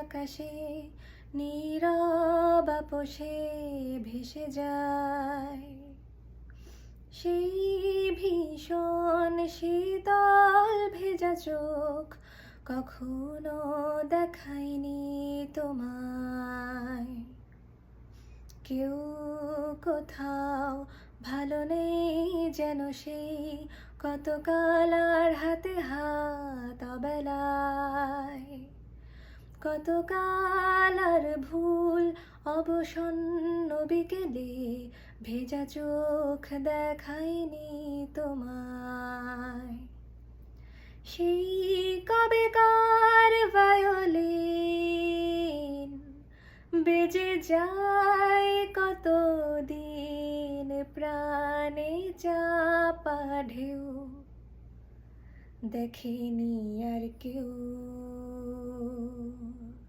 আকাশে নীরব আপোষে ভেসে যায় সেই ভীষণ শীতল ভেজা চোখ কখনো দেখায়নি তোমায়। কেউ কোথাও ভালো নেই যেন সেই কতকাল আর হাতে হাত অবেলায়, কতকাল আর ভুল অবসন্ন বিকেলে ভেজা চোখ দেখায়নি তোমায়। সেই কবেকার ভায়োলিন বেজে যায় কতদিন প্রাণে চাপা ঢেউ দেখেনি আর কেউ।